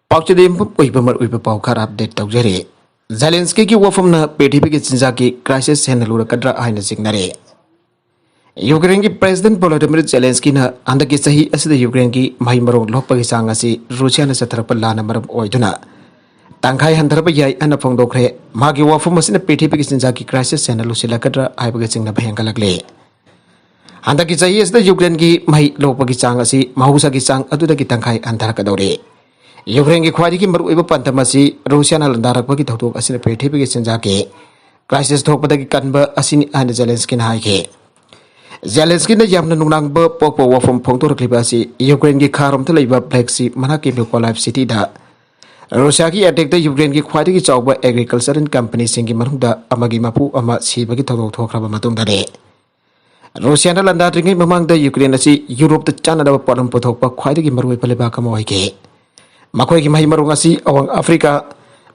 Pauchadem Uipamer Uipapau update Taujere. Zelensky ki wafumna Petipiki Sinzaki crisis and Lura Kadra Aina Signare. Ukraine ki President Volodymyr Zelensky na andaki sahi as the Ukraine ki Mahimaro Lopakisangasi Russian Satrapalana Maram Oiduna. Tangkai Handarabaya and a Pongdokre, Magi wafumas in a Petipiki Sinzaki crisis and Lucilla Kadra Ibagasing the Pahankalakle. Andaki sahi as the Ukraine ki Mahi Lopakisangasi, Mahusaki sang Adudaki Tangkai and Tarakadore. Ukraine की ख्वादी की मरु इब पंतमसी Russia न लंदारक बगी थौथोक असिन पेठे बिगे संजाके crisis थोक पदगी कनब असिन आन Zelensky न हाइके Zelensky न यामन नुंगनांग ब पोपो वफम फोंतो रखलिबासी यूक्रेन की खारम त लैबा ब्लैक सी मना के मिकोलाइव सिटी दा रूसिया की अटैक द यूक्रेन की ख्वादी की चौबा एग्रीकल्चरल कंपनी सिंगी मरुंगदा अमगी मपु अमा सीबगी थौथोक थोखराबा मतुंग दरे रूसिया न लंदारिंगे ममांग द यूक्रेन असि यूरोप त चानदब पॉलम पोथोकपा ख्वादी की मरु इपलेबा कमोइके Makoy ki mahimarong asi awang Africa,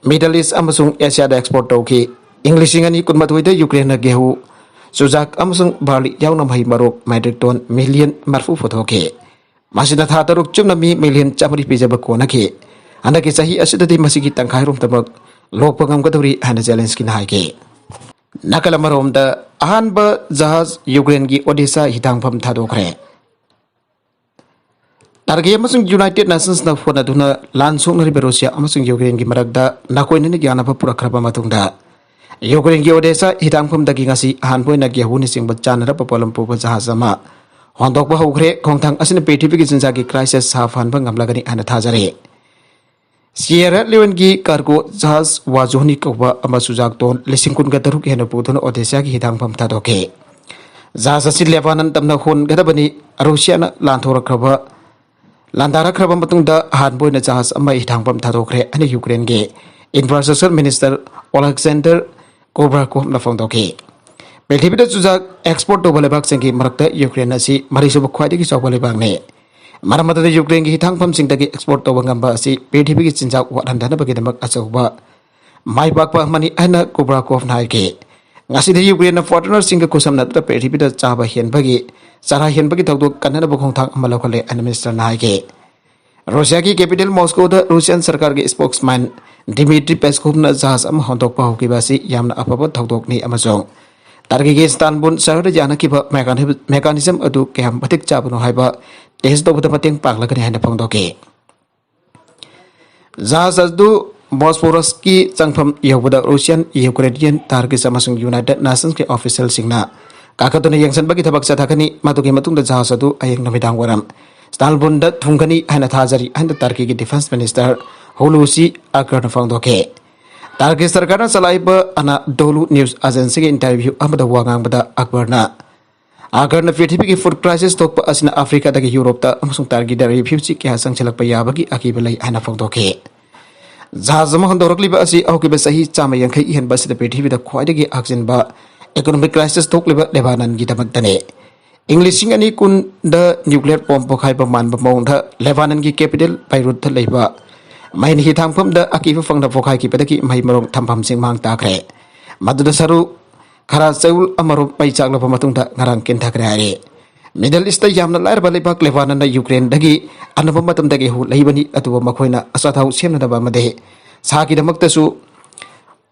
Middle East amasung Asia da export tawki. English ingani kunmatuy da Ukraine na gehu. Sujak amasung barley yaw na mahimarok metric ton million marfu fotoke. Masina thatarok chum na million chamari pijaba ko na ke. Anda ki sahi asida di masigi tangkay rum tabag lokpagam kaduri hana Zelensky na haike. Nakalamarom da ahan ba jahaz Ukraine ki Odessa hitang pam thadokre. Target amasung United Nations na phone aduna lansung na Russia amasung Ukraine ki maragda nakoy na gyana pa purakraba matungda Ukraine ki Odessa hitangpam dagi ngasi hanpoy na gyahuni sing bachan ra papalampu pa jahazama hondok ba hugre khongthang asina PTP ki jinja ki crisis hafan ba ngamlagani ana thajare Sierra Leone ki cargo jahaz wajuhni koba amasujak ton lisingkun ga taruk hena pudun Odessa ki hitangpam thadoke jahaz asil Lebanon tamna khon gadabani Russia na lanthorakraba Landara krabam matungda hanboy na jahaz amay hitangpam thadokre ani Ukraine ge Infrastructure Minister Alexander Kovrakov na phongdoke Pelthibida sujak export to balebak singki marakta Ukraine asi marisubak khwadi ki chawbalebak ne maramata da Ukraine gi hitangpam singdagi export to bangamba asi pelthibi ki chinjak wadhandana bagidamak achauba maibak pa mani ana Kovrakov na ke ngasi da Ukraine na foreigner singka kusamna da pelthibida chaba hen bagi Sarah Hen bagi tawdo kanana bukong thang amalakole an minister na haike Russia ki capital Moscow da Russian sarkar ke spokesman Dmitry Peskov na jahaz am hontok pa hoki basi yamna apapa tawdok ni amasong targi ke Istanbul sahar jana ki ba mechanism adu kem batik chabuno haiba test do buta pating paglagani hana phongdoke jahaz adu Bosporus ki changpham yobada Russian Ukrainian targi samasung United Nations ke official singna Kakatuna yang san bagi tabak satakani matuki matung da jahaz adu ayang namidang waram Istanbul da thungkani hana thajari hana Turkey ki defense minister Hulusi Akar na phongdoke Turkey sarkar na salaiba ana Dolu news agency ke interview amada wangang bada Akbar na Akar na PTP ki food crisis tokpa asina Africa da ki Europe ta amasung Turkey da review chi ki hasang chalak pa yabagi akibalai hana phongdoke jahaz ma handorokli ba asi au ki ba sahi chama yang khai hen ba sida PTP da khwaidagi akjin ba economic crisis tok leba Lebanon gi damakdane English ani kun the nuclear bomb pokhai ba man ba mong tha Lebanon gi capital Beirut tha leba main hi thangpham da akifa phangda pokhai ki pedaki mai marong thampham sing mang ta khre maduda saru khara chaul amaro pai chakla pa matung da ngarang ken thakre are Middle East yamna lair ba lebak Lebanon na Ukraine dagi anaba matam dagi hu leibani atuwa makhoina asathau semna da ba made saki damakta su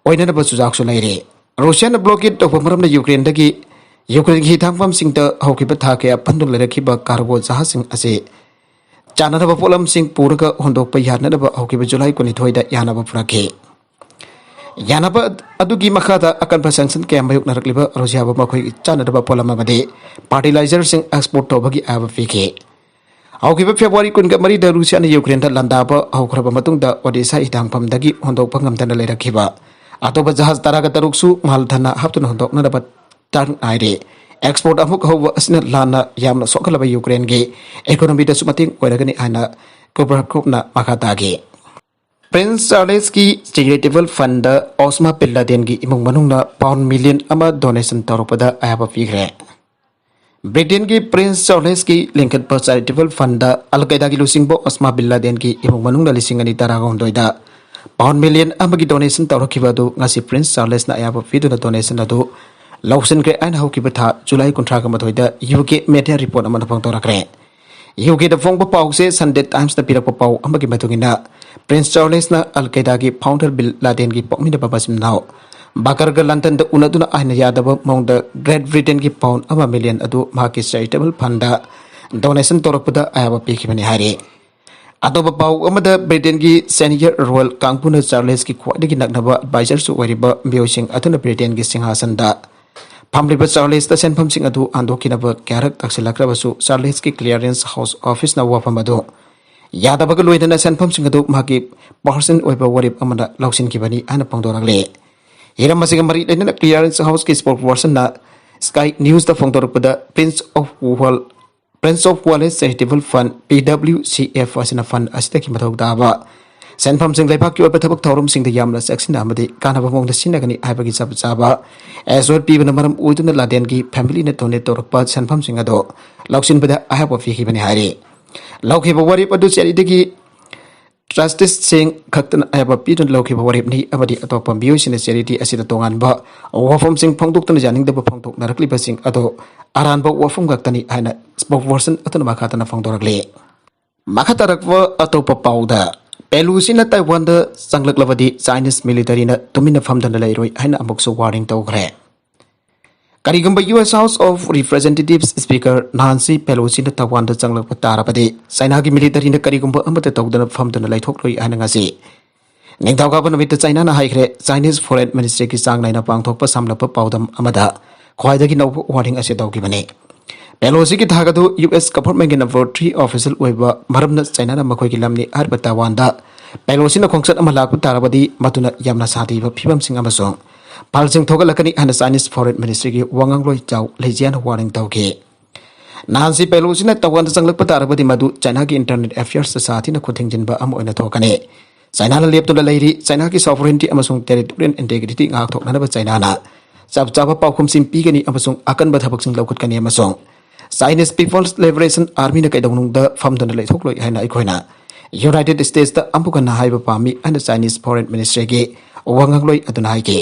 oina na ba su jak su laire Russian blockade of Maram Ukraine dagi Ukraine ki thangpam singta hokiba thake apandung lerakhiba cargo jahasing ase chanana ba polam sing purga hondok pa yana ba hokiba July koni thoida yana ba purake yana ba adugi makhada akan ba sanction ke amayuk narakliba Russia ba makhoi chanana ba polam amade fertilizer sing export to bagi aba fike hokiba February kun ga mari da Russia na Ukraine da landa ba hokraba matung da Odessaithangpam dagi hondok pa ngamtana lerakhiba Atoba jahaz taraga taruksu mahal thana haptun hondok na dapat tarn aire export amuk hawa asna lana yamna sokalaba Ukraine ge economy da sumating koiragani ana Kovrakov na makhatage Prince Charles ki charitable fund Osama bin Laden gi imung manung na pound million ama donation tarupada ayaba figre Britain ki Prince Charles ki linked per charitable fund Al-Qaeda ki lusing bo Osama bin Laden ki imung manung na lisingani taraga hondoida Pound million amagi donation tawrakiba du ngasi Prince Charles na ayaba fidu na donation adu lawsen ke an haukiba tha July kontra ka mathoida UK media report amana phang tawrakre UK da phong pau se Sunday Times na pirak pau amagi matungina Prince Charles na Al-Qaeda gi founder Bin Laden gi pokmina babasim now bakar ga London da unaduna aina yadaba mong da Great Britain gi pound ama million adu mahaki charitable fund da donation torakpada ayaba pikibani hari atoba pau amada Britain gi senior royal kangpuna Charles gi khwadagi naknaba advisor su wariba biosing atuna Britain gi singhasan da Pamliba Charles da senpham sing adu andokinaba karak taksilakrabasu Charles ki clearance house office na wafam adu yadaba ga loidana senpham sing adu maki person oiba warib amada lauksin kibani ana pangdoragle hiram masiga mari lena clearance house ki spokesperson na Sky News da phongdorpada Prince of Wales Charitable Fund PWCF asina fund asita ki mathok daba senpham sing lepak ki oiba thabak thorum sing da yamla section amadi kanaba mong da sinagani aibagi chaba as well people namaram uituna Laden ki family ne tone torakpa senpham sing ado lauksin bada ahaba fi ki bani hari laukhiba warib adu charity ki Justice Singh khaktan ayaba pidun laukhiba warib ni amadi atopa biosina charity asida tongan ba wafam sing phongdok tan janing da phongdok narakli ba sing ado aran ba wafam gaktani aina spokesperson atun makhatana phongdorakle makatarakwa atopa pauda Pelusina Taiwan da sanglaklavadi Chinese military na tumina famdana lairoi aina amukso warning tawgre Karigamba US House of Representatives Speaker Nancy Pelosi na Taiwan da sanglakpa tarapadi China gi military na karigamba amata tawdana famdana laithokloi aina ngasi ningthawga namita China na haikre Chinese Foreign Ministry ki sangnai na pangthokpa samlapa paudam amada khwaidagi nawba warning ase tawgibani Pelosi ki thagadu US government ki number 3 official oiba maramna China na makhoi ki lamni harba Taiwan da Pelosi na khongsat ama lakpu tarabadi matuna yamna sadi ba phibam sing amasong palsing thogalakani hana Chinese Foreign Ministry ki wangangloi chaw lejian warning tawke Nancy Pelosi na Taiwan da sanglakpa tarabadi madu China ki Internet Affairs Society na khuthingjinba am oina thokane China la leptu la leiri China ki sovereignty amasong territorial integrity ngak thokna ba China na chaba paukhum sim pigani amasong akan ba thabak sing laukut kani amasong Chinese People's Liberation Army na kaidong da famdana laithokloi haina ikoina United States da ampukana haiba pami and Chinese Foreign Ministry gi wangangloi aduna haike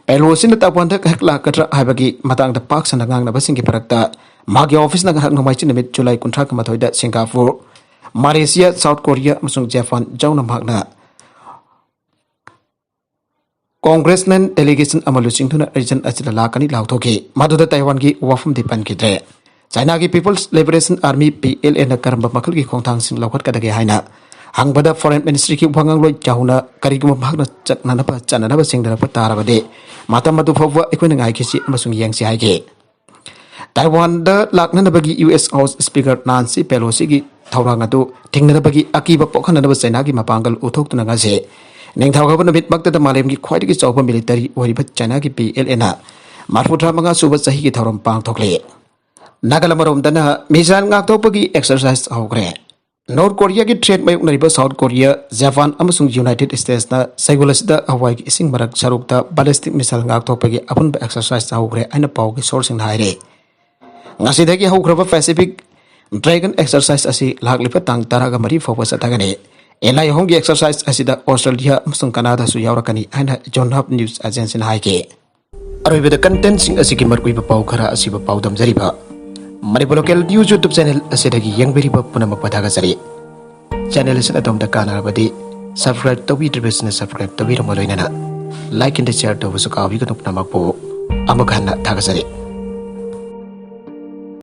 Pelosi na Taiwan da hekla katra haibagi matang da pak sanangang na basing ki parakta magi office na hak nomai chinamit July 13 da Singapore Malaysia South Korea amasong Japan jauna magna Congressman delegation amalusing tuna region asila lakani lauthoki maduda Taiwan gi wafum dipan kidre China ki People's Liberation Army PLA na karamba makal ki khongthang sing lawkhat kadage haina hangbada Foreign Ministry ki wangangloi jahuna kariguma bhagna chaknana pa chanana ba singdara pa tarabade matam madu phawwa ikoina ngai kisi amasung yangsi haike Taiwan da laknana bagi US House Speaker Nancy Pelosi ki thawrang atu thingnana bagi akiba pokhana ba China ki mapangal uthok tuna ngase ningthawga namit makta da malem ki khwaidagi chawba military wariba China ki PLA na marfutra manga suba sahi ki thawram pang thokle Nagalamorom dana misan ngaktopagi exercise hogre North Korea ki threat may unariba South Korea Japan amasung United States na Saigulasida Hawaii ki ising marak sarukta ballistic missile ngaktopagi apun ba exercise hogre aina pau ki sourcing haire ngasidagi hograba Pacific Dragon exercise asi laklipa tang taraga mari focus atagane elai hongi exercise asida Australia amasung Canada su yaurakani aina John Hub News Agency na haike aroibeda content sing asiki markuiba pau khara asiba pau damjariba Manipur Local News YouTube channel asidagi yangberiba punamak pathagajari channel asina adomda kanarabadi subscribe tawidribesna subscribe tawiramo loinana like and share tawbusu kawi kanuk namakpo amaghanna thagajari